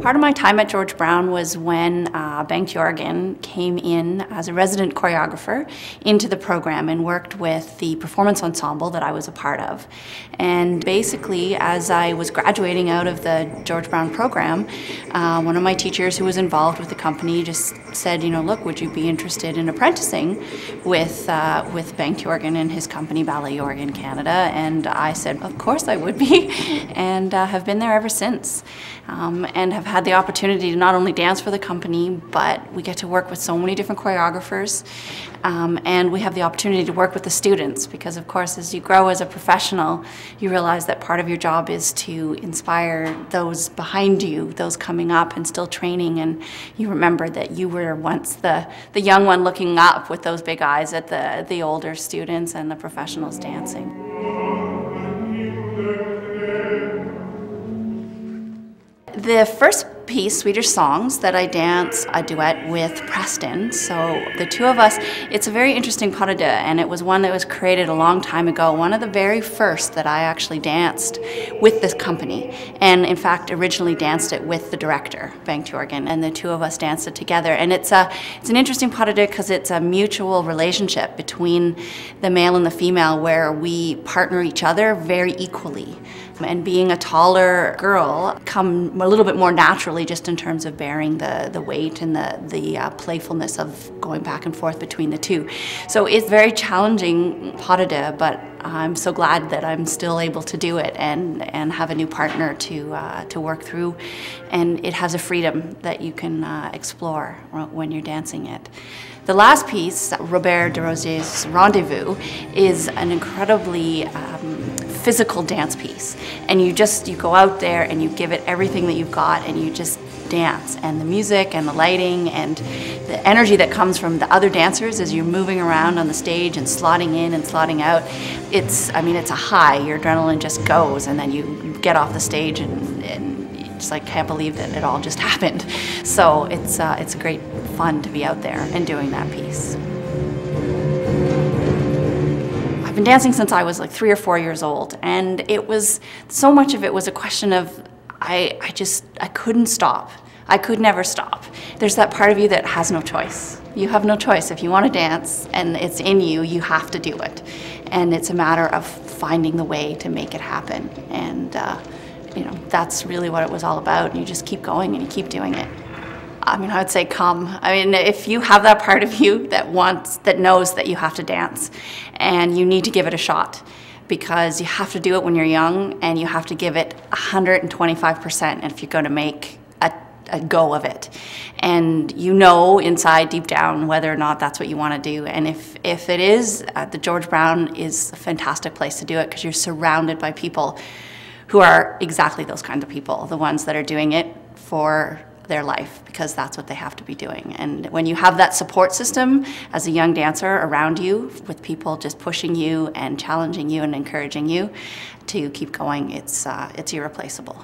Part of my time at George Brown was when Bengt Jorgen came in as a resident choreographer into the program and worked with the performance ensemble that I was a part of. And basically, as I was graduating out of the George Brown program, one of my teachers who was involved with the company just said, you know, look, would you be interested in apprenticing with Bengt Jorgen and his company, Ballet Jorgen Canada? And I said, of course I would be, and have been there ever since. And have had the opportunity to not only dance for the company, but we get to work with so many different choreographers, and we have the opportunity to work with the students, because of course as you grow as a professional, you realize that part of your job is to inspire those behind you, those coming up and still training, and you remember that you were once the young one looking up with those big eyes at the older students and the professionals dancing. The first piece, Swedish Songs, that I dance a duet with Preston. So the two of us, it's a very interesting pas de deux, and it was one that was created a long time ago. One of the very first that I actually danced with this company, and in fact originally danced it with the director, Bengt Jorgen, and the two of us danced it together. And it's an interesting pas de deux because it's a mutual relationship between the male and the female where we partner each other very equally. And being a taller girl, come a little bit more naturally just in terms of bearing the weight and the playfulness of going back and forth between the two. So it's very challenging pas de deux, but I'm so glad that I'm still able to do it and have a new partner to work through. And it has a freedom that you can explore when you're dancing it. The last piece, Robert Desrosiers' Rendezvous, is an incredibly physical dance piece, and you go out there and you give it everything that you've got and you just dance, and the music and the lighting and the energy that comes from the other dancers as you're moving around on the stage and slotting in and slotting out, it's a high. Your adrenaline just goes, and then you get off the stage and you just like can't believe that it all just happened. So it's great fun to be out there and doing that piece. I've been dancing since I was like 3 or 4 years old, and it was, so much of it was a question of I couldn't stop. I could never stop. There's that part of you that has no choice. You have no choice. If you want to dance and it's in you, you have to do it. And it's a matter of finding the way to make it happen. And you know, that's really what it was all about. And you just keep going and you keep doing it. I mean, I would say come. I mean, if you have that part of you that knows that you have to dance, and you need to give it a shot, because you have to do it when you're young, and you have to give it 125% if you're going to make a go of it. And you know inside, deep down, whether or not that's what you want to do. And if it is, the George Brown is a fantastic place to do it, because you're surrounded by people who are exactly those kinds of people, the ones that are doing it for their life, because that's what they have to be doing. And when you have that support system as a young dancer around you, with people just pushing you and challenging you and encouraging you to keep going, it's irreplaceable.